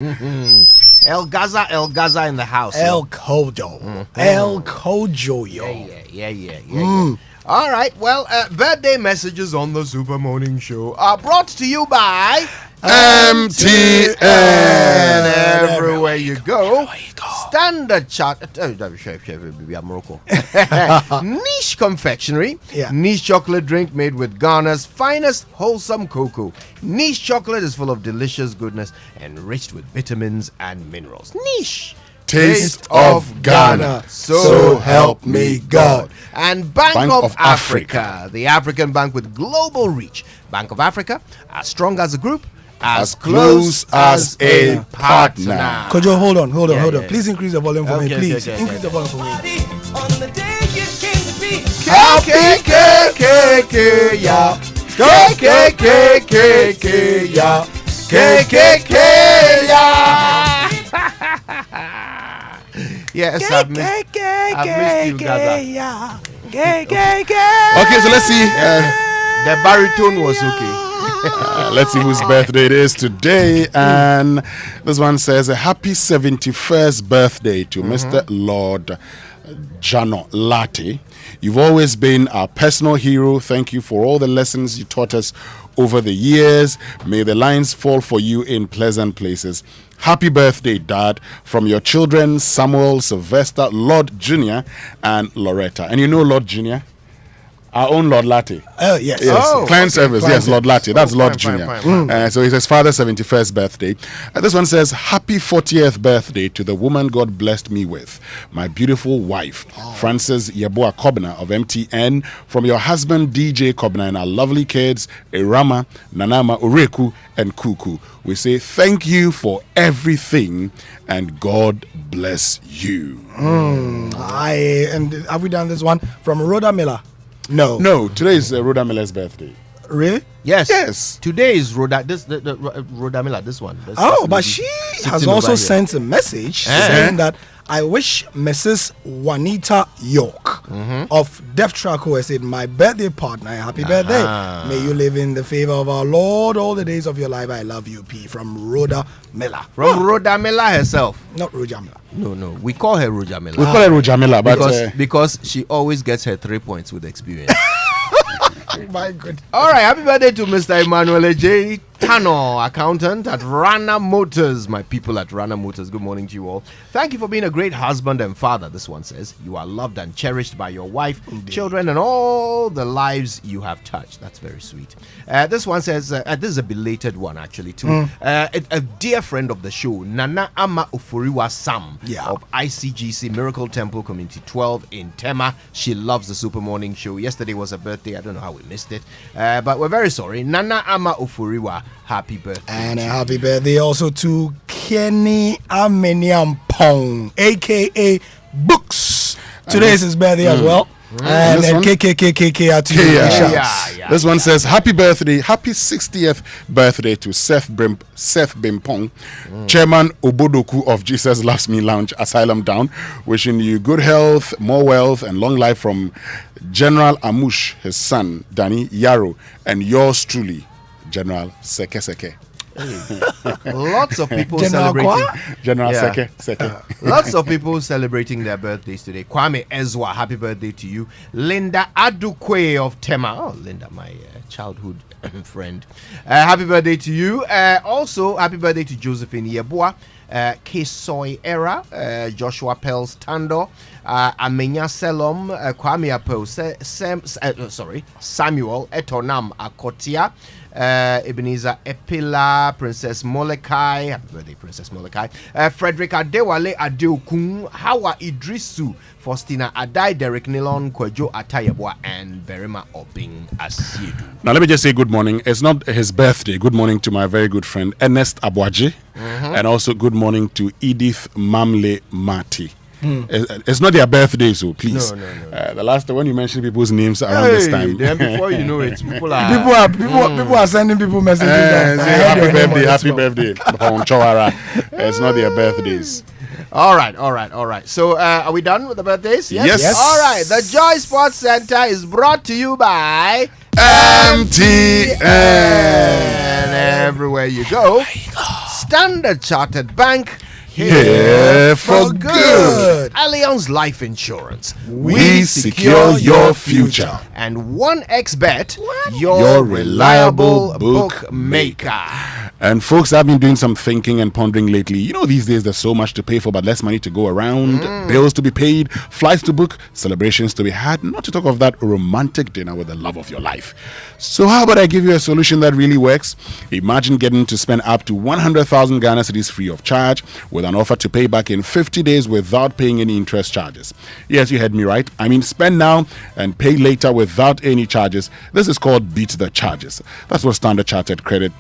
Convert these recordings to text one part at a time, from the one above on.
El Gaza in the house. El Kojo. El Kojo, yo. Yeah. All right, well, birthday messages on the Super Morning Show are brought to you by MTN. Everywhere you go. Standard chart. Niche confectionery. Yeah. Niche chocolate drink made with Ghana's finest wholesome cocoa. Niche chocolate is full of delicious goodness, enriched with vitamins and minerals. Niche. Taste of Ghana. So help me God. And Bank of Africa, the African bank with global reach. Bank of Africa, as strong as a group, as close as a partner. Kojo, hold on. Yeah. Please increase the volume for me, please. Okay. Increase the volume for me. KKKK, yeah. KKKK, yeah. KKK, yeah. Yes, I've missed you, Gaza. Okay, so let's see. The baritone was okay. Let's see whose birthday it is today. And this one says, a happy 71st birthday to Mr. Lord Jano Latte. You've always been our personal hero. Thank you for all the lessons you taught us over the years. May the lines fall for you in pleasant places. Happy birthday, Dad, from your children, Samuel, Sylvester, Lord Jr., and Loretta. And you know Lord Jr.? Our own Lord Latte. Oh, yes. Client service. Client Yes, Lord Latte. That's Lord Jr. Fine. So it's his father's 71st birthday. This one says, happy 40th birthday to the woman God blessed me with, my beautiful wife, Frances Yeboah Kobna of MTN, from your husband, DJ Kobna, and our lovely kids, Irama, Nanama, Ureku, and Kuku. We say thank you for everything, and God bless you. And have we done this one from Rhoda Miller? No, today is Rhoda Miller's birthday. Really? Yes. Today is Rhoda. Rhoda Miller. This one. But she has also sent a message saying that I wish Mrs. Juanita York of Deaf Track said, my birthday partner, happy birthday. May you live in the favor of our Lord all the days of your life. I love you, P. From Rhoda Miller. From Rhoda Miller herself. Not Roja Miller. No. We call her Rhoda Miller. We call her Rhoda Miller, but because she always gets her 3 points with experience. My good. All right, happy birthday to Mr. Emmanuel J. Tano, accountant at Rana Motors. My people at Rana Motors, good morning to you all. Thank you for being a great husband and father. This one says, you are loved and cherished by your wife, children, and all the lives you have touched. That's very sweet. This one says, this is a belated one actually too. A dear friend of the show, Nana Ama Ufuriwa Sam of ICGC Miracle Temple Community 12 in Tema. She loves the Super Morning Show. Yesterday was her birthday. I don't know how we missed it, but we're very sorry. Nana Ama Ufuriwa, happy birthday. And a happy birthday also to Kenny Ameniampong, aka Books. Today is his birthday as well. And then KKKK to you. Yeah. This one says, happy birthday, happy 60th birthday to Seth Bimpong, Chairman Obodoku of Jesus Loves Me Lounge, Asylum Down. Wishing you good health, more wealth, and long life from General Amush, his son, Danny Yaro, and yours truly, General Seke. Lots of people General celebrating. General Seke. Lots of people celebrating their birthdays today. Kwame Ezwa, happy birthday to you. Linda Adukwe of Tema. Oh, Linda, my childhood friend. Happy birthday to you. Also, happy birthday to Josephine Yeboah. Kesoy Era, Joshua Pels Tando, Amenya Selom, Kwame Apo, Samuel Etonam Akotia, Ebenezer Epila, Princess Molokai, happy birthday, Princess Molokai, Frederick Adewale Adeokun, Hawa Idrisu, Faustina Adai, Derek Nilon, Kwejo Atayabwa, and Berima Obing Asiedu. Now, let me just say good morning. It's not his birthday. Good morning to my very good friend Ernest Abwaji, and also good morning to Edith Mamle Mati. It's not their birthday, so please. No. The last time when you mention people's names around this time, Then before you know it, people are People are sending people messages. happy birthday. It's not their birthdays. All right. So, are we done with the birthdays? Yes. All right. The Joy Sports Center is brought to you by MTN. And everywhere you go. Standard Chartered Bank, here for good. Allianz Life Insurance, We secure your future. And 1xBet, your reliable bookmaker. And folks, I've been doing some thinking and pondering lately. You know, these days there's so much to pay for, but less money to go around, bills to be paid, flights to book, celebrations to be had, not to talk of that romantic dinner with the love of your life. So how about I give you a solution that really works? Imagine getting to spend up to 100,000 Ghana cedis free of charge with an offer to pay back in 50 days without paying any interest charges. Yes, you heard me right. I mean, spend now and pay later without any charges. This is called Beat the Charges. That's what Standard Chartered Credit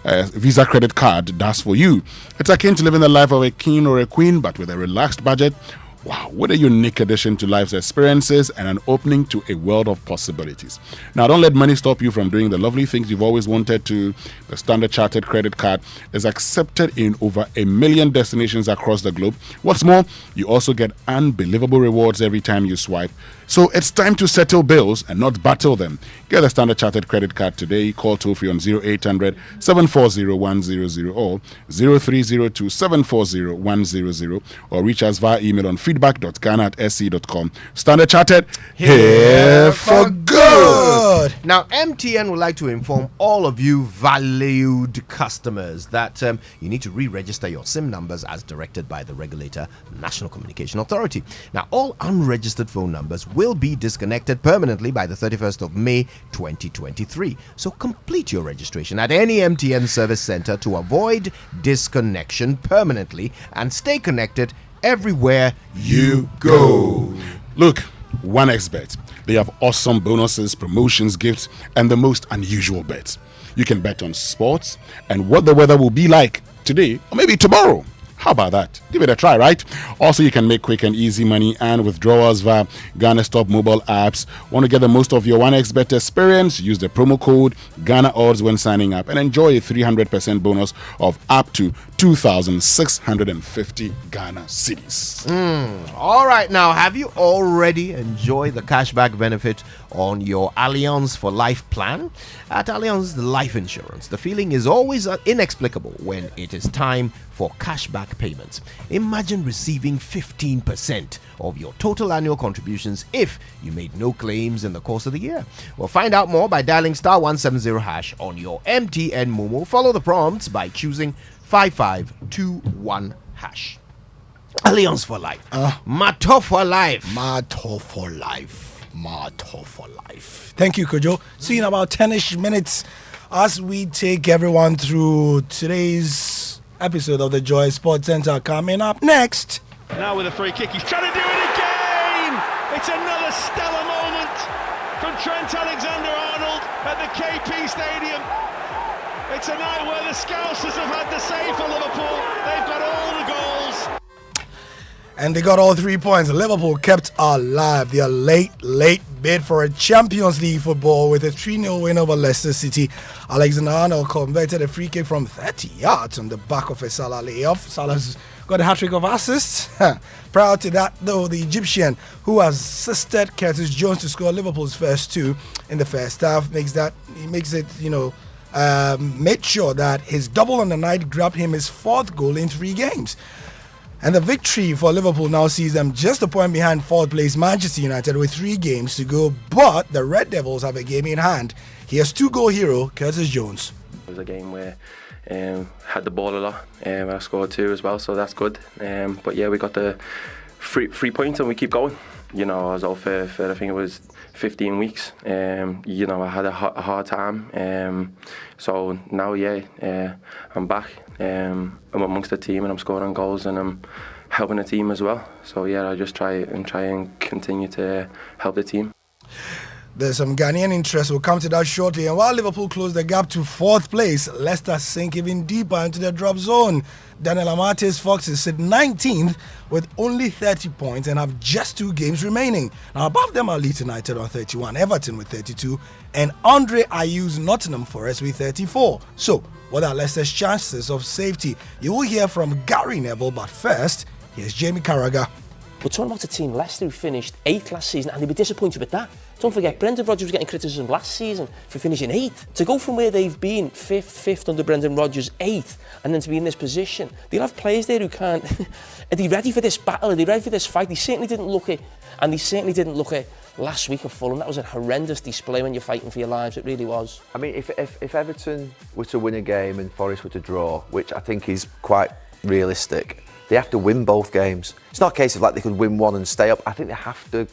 Visa credit card does for you. It's akin to living the life of a king or a queen, but with a relaxed budget. Wow, what a unique addition to life's experiences and an opening to a world of possibilities. Now, don't let money stop you from doing the lovely things you've always wanted to. The Standard Chartered credit card is accepted in over 1 million destinations across the globe. What's more, you also get unbelievable rewards every time you swipe. So it's time to settle bills and not battle them. Get a Standard Chartered credit card today. Call toll free on 0800 740 100 or 0302 740 100 or reach us via email on feedback.ghana@sc.com. Standard Chartered, here for good. Now, MTN would like to inform all of you valued customers that you need to re-register your SIM numbers as directed by the regulator, National Communication Authority. Now, all unregistered phone numbers will be disconnected permanently by the 31st of May 2023. So complete your registration at any MTN service center to avoid disconnection permanently and stay connected everywhere you go. Look, 1xBet. They have awesome bonuses, promotions, gifts, and the most unusual bets. You can bet on sports and what the weather will be like today or maybe tomorrow. How about that? Give it a try, right? Also, you can make quick and easy money and withdrawals via Ghana's top mobile apps. Want to get the most of your 1xBet experience? Use the promo code Ghana Odds when signing up and enjoy a 300% bonus of up to 2,650 Ghana cedis. All right, now, have you already enjoyed the cashback benefit on your Allianz for Life plan? At Allianz Life Insurance, the feeling is always inexplicable when it is time for cashback payments. Imagine receiving 15% of your total annual contributions if you made no claims in the course of the year. Well, find out more by dialing *170# on your MTN Momo. Follow the prompts by choosing 5521#. Allianz for Life. Mato for life. Mato for life. Mato for life. Thank you, Kojo. See you in about 10-ish minutes as we take everyone through today's episode of the Joy Sports Center. Coming up next. Now with a free kick, he's trying to do it again! It's another stellar moment from Trent Alexander-Arnold at the KP Stadium. It's a night where the Scousers have had the save for Liverpool. They've got all the goals. And they got all 3 points. Liverpool kept alive their late bid for a Champions League football with a 3-0 win over Leicester City. Alexander-Arnold converted a free kick from 30 yards on the back of a Salah layoff. Salah's got a hat-trick of assists. Prior to that, though, the Egyptian, who assisted Curtis Jones to score Liverpool's first 2 in the first half, made sure that his double on the night grabbed him his 4th goal in 3 games. And the victory for Liverpool now sees them just a point behind 4th place Manchester United with 3 games to go. But the Red Devils have a game in hand. Here's 2-goal hero Curtis Jones. It was a game where had the ball a lot. I scored 2 as well, so that's good. But yeah, we got the 3 points and we keep going. You know, I was out for I think it was 15 weeks. You know, I had a hard time. So now, I'm back. I'm amongst the team and I'm scoring goals and I'm helping the team as well. So yeah, I just try and continue to help the team. There's some Ghanaian interest. We'll come to that shortly. And while Liverpool close the gap to 4th place, Leicester sink even deeper into the drop zone. Daniel Amate's Foxes sit 19th with only 30 points and have just 2 games remaining. Now above them are Leeds United on 31, Everton with 32, and Andre Ayew's Nottingham Forest with 34. So, what are Leicester's chances of safety? You will hear from Gary Neville, but first, here's Jamie Carragher. We're talking about a team, Leicester, who finished 8th last season, and they'd be disappointed with that. Don't forget, Brendan Rodgers was getting criticism last season for finishing 8th. To go from where they've been, 5th under Brendan Rodgers, 8th, and then to be in this position, they'll have players there who can't... Are they ready for this battle? Are they ready for this fight? They certainly didn't look it, and they certainly didn't look it last week at Fulham. That was a horrendous display when you're fighting for your lives. It really was. I mean, if Everton were to win a game and Forest were to draw, which I think is quite realistic, they have to win both games. It's not a case of like they could win one and stay up. I think they have to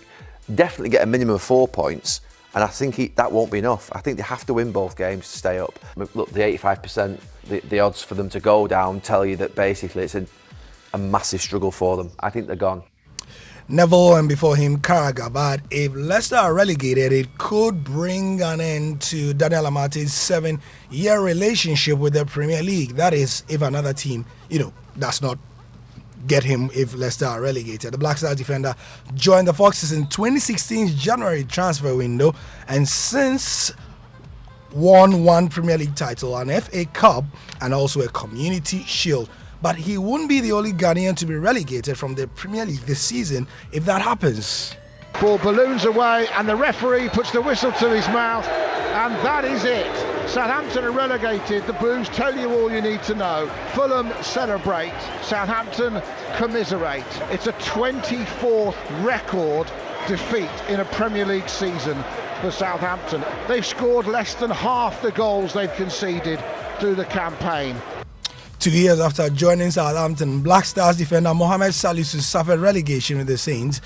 definitely get a minimum of 4 points, and I think that won't be enough. I think they have to win both games to stay up. Look, the 85%, the odds for them to go down tell you that basically it's a massive struggle for them. I think they're gone. Neville, and before him, Carragher. But if Leicester are relegated, it could bring an end to Daniel Amate's 7-year relationship with the Premier League. That is, if another team, does not get him if Leicester are relegated. The Black Stars defender joined the Foxes in 2016's January transfer window, and since won 1 Premier League title, an FA Cup, and also a Community Shield. But he wouldn't be the only Ghanaian to be relegated from the Premier League this season if that happens. Ball balloons away and the referee puts the whistle to his mouth, and that is it. Southampton are relegated. The Blues tell you all you need to know. Fulham celebrate. Southampton commiserate. It's a 24th record defeat in a Premier League season for Southampton. They've scored less than half the goals they've conceded through the campaign. 2 years after joining Southampton, Black Stars defender Mohamed Salisu suffered relegation with the Saints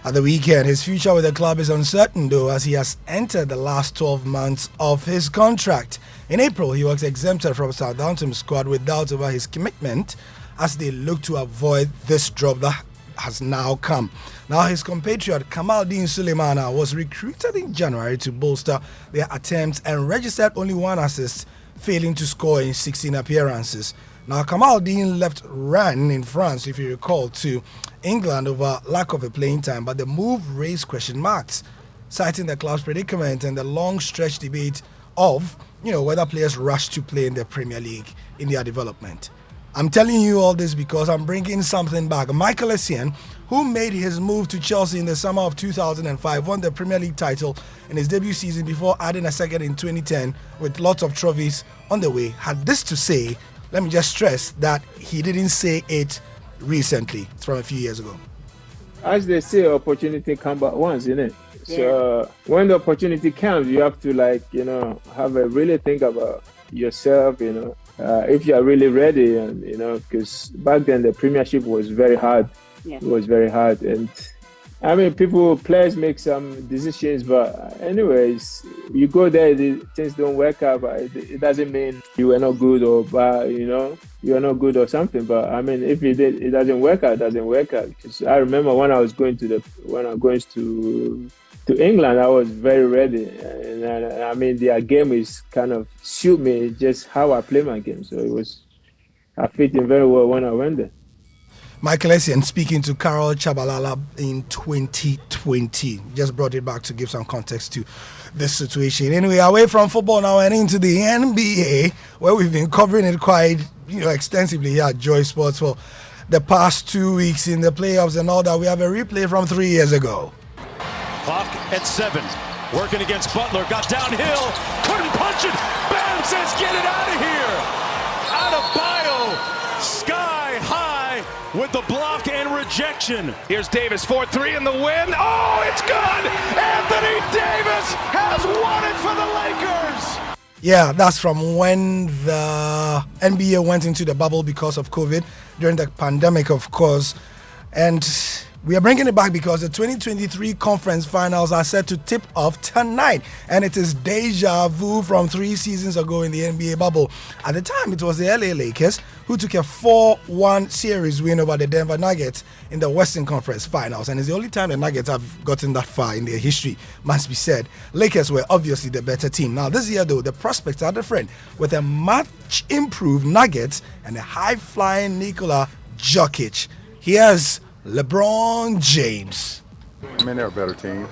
at the weekend. His future with the club is uncertain though, as he has entered the last 12 months of his contract. In April, he was exempted from Southampton's squad with doubts over his commitment as they look to avoid this drop that has now come. Now his compatriot Kamaldeen Sulemana was recruited in January to bolster their attempts and registered only 1 assist, failing to score in 16 appearances. Now Kamaldeen left Rennes in France, if you recall, to England over lack of a playing time, but the move raised question marks, citing the club's predicament and the long stretch debate of whether players rush to play in the Premier League in their development. I'm telling you all this because I'm bringing something back. Michael Essien, who made his move to Chelsea in the summer of 2005, won the Premier League title in his debut season before adding a second in 2010 with lots of trophies on the way, had this to say. Let me just stress that he didn't say it recently. It's from a few years ago. As they say, opportunity comes but once, innit? Yeah. So when the opportunity comes, you have to have a really think about yourself, if you are really ready, and because back then the Premiership was very hard. Yeah. It was very hard, and I mean, players make some decisions, but anyways, you go there, things don't work out, but it doesn't mean you were not good or bad, you are not good or something. But I mean, if it doesn't work out, it doesn't work out. Because I remember when I was going to England, I was very ready, and I mean, their game is kind of suit me, just how I play my game. So I fit in very well when I went there. Michael Essien speaking to Carol Chabalala in 2020. Just brought it back to give some context to this situation. Anyway, away from football now and into the NBA, where we've been covering it quite extensively here at Joy Sports for the past 2 weeks in the playoffs and all that. We have a replay from 3 years ago. Clock at 7. Working against Butler. Got downhill. Couldn't punch it. Bam says, get it out of here. Out of bio. Sky high with the block and rejection. Here's Davis, 4-3 in the win. Oh, it's good. Anthony Davis has won it for the Lakers. Yeah, that's from when the NBA went into the bubble because of COVID, during the pandemic, of course. And we are bringing it back because the 2023 conference finals are set to tip off tonight. And it is deja vu from 3 seasons ago in the NBA bubble. At the time, it was the LA Lakers who took a 4-1 series win over the Denver Nuggets in the Western Conference finals. And it's the only time the Nuggets have gotten that far in their history, must be said. Lakers were obviously the better team. Now, this year, though, the prospects are different, with a much improved Nuggets and a high-flying Nikola Jokic. Here's LeBron James. I mean, they're a better team.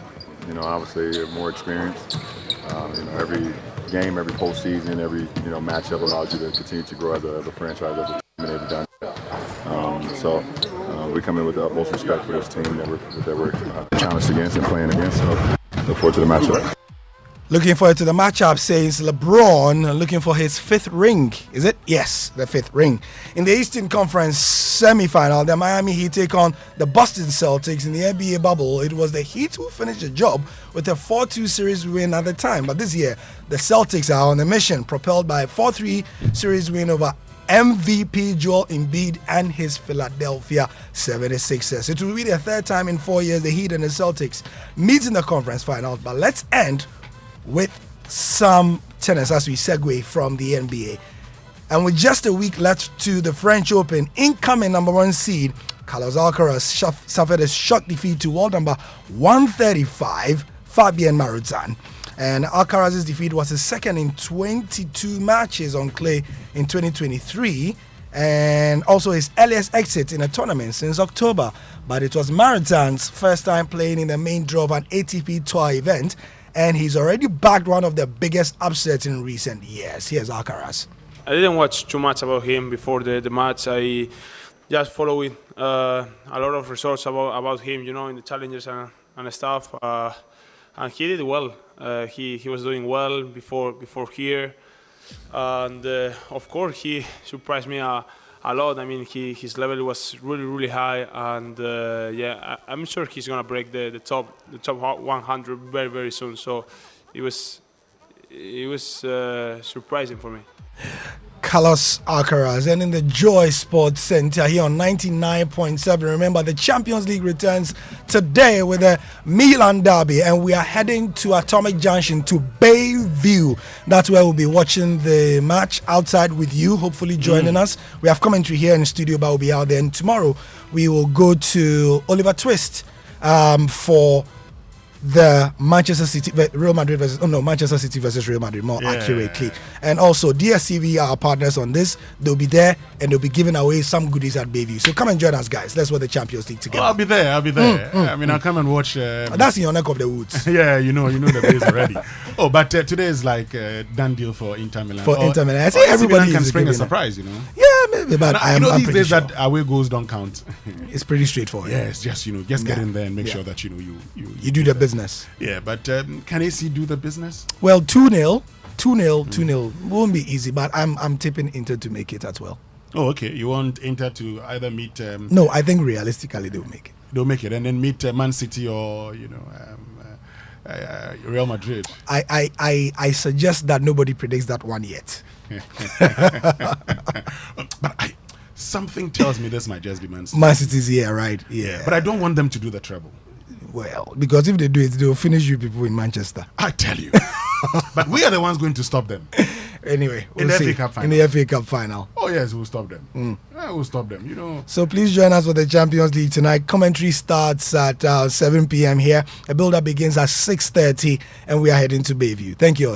Obviously, they're more experienced. Every game, every postseason, every matchup allows you to continue to grow as a franchise, as a team, and they've done. So we come in with the utmost respect for this team that we're challenged against and playing against. So look forward to the matchup. Looking forward to the matchup, says LeBron, looking for his 5th ring. Is it? Yes, the 5th ring. In the Eastern Conference semi-final, the Miami Heat take on the Boston Celtics in the NBA bubble. It was the Heat who finished the job with a 4-2 series win at the time. But this year, the Celtics are on a mission, propelled by a 4-3 series win over MVP Joel Embiid and his Philadelphia 76ers. It will be the 3rd time in 4 years the Heat and the Celtics meet in the conference final. But let's end with some tennis as we segue from the NBA. And with just a week left to the French Open, incoming number 1 seed Carlos Alcaraz suffered a shock defeat to world number 135 Fabien Marutan. And Alcaraz's defeat was his second in 22 matches on clay in 2023, and also his earliest exit in a tournament since October. But it was Marutan's first time playing in the main draw of an ATP Tour event, and he's already bagged one of the biggest upsets in recent years. Here's Alcaraz. I didn't watch too much about him before the match. I just followed a lot of results about him, in the challenges and stuff. And he did well. He was doing well before here, and of course he surprised me a lot. I mean, his level was really high, and I'm sure he's gonna break the top 100 very soon. So it was surprising for me. Carlos Alcaraz. And in the Joy Sports Center here on 99.7, remember the Champions League returns today with the Milan derby, and we are heading to Atomic Junction to Bayview. That's where we'll be watching the match outside with you, hopefully joining us. We have commentary here in the studio, but we'll be out there. And tomorrow we will go to Oliver Twist for the Manchester City Manchester City versus Real Madrid, more accurately. And also DSTV are our partners on this. They'll be there and they'll be giving away some goodies at Bayview. So come and join us, guys. Let's watch the Champions League together. I'll be there. I mean, I'll come and watch. That's in your neck of the woods. Yeah, you know the place already. Oh, but today is like done deal for Inter Milan. Inter Milan, I think everybody can spring a surprise, Yeah, maybe, but I'm these pretty days sure that away goals don't count. It's pretty straightforward. Yes, just get in there and make sure that you do the business. Yeah, but can AC do the business? Well, 2-0 won't be easy, but I'm tipping Inter to make it as well. Oh, okay. You want Inter to either meet? No, I think realistically they'll make it. They'll make it, and then meet Man City or Real Madrid. I suggest that nobody predicts that one yet. But something tells me this might just be Man City. Man City's here, right? Yeah. But I don't want them to do the treble. Well, because if they do it, they'll finish you people in Manchester. I tell you. But we are the ones going to stop them. Anyway, in the FA Cup final. In the FA Cup final. Oh yes, we'll stop them. We'll stop them. So please join us for the Champions League tonight. Commentary starts at 7 p.m. here. A build-up begins at 6:30, and we are heading to Bayview. Thank you.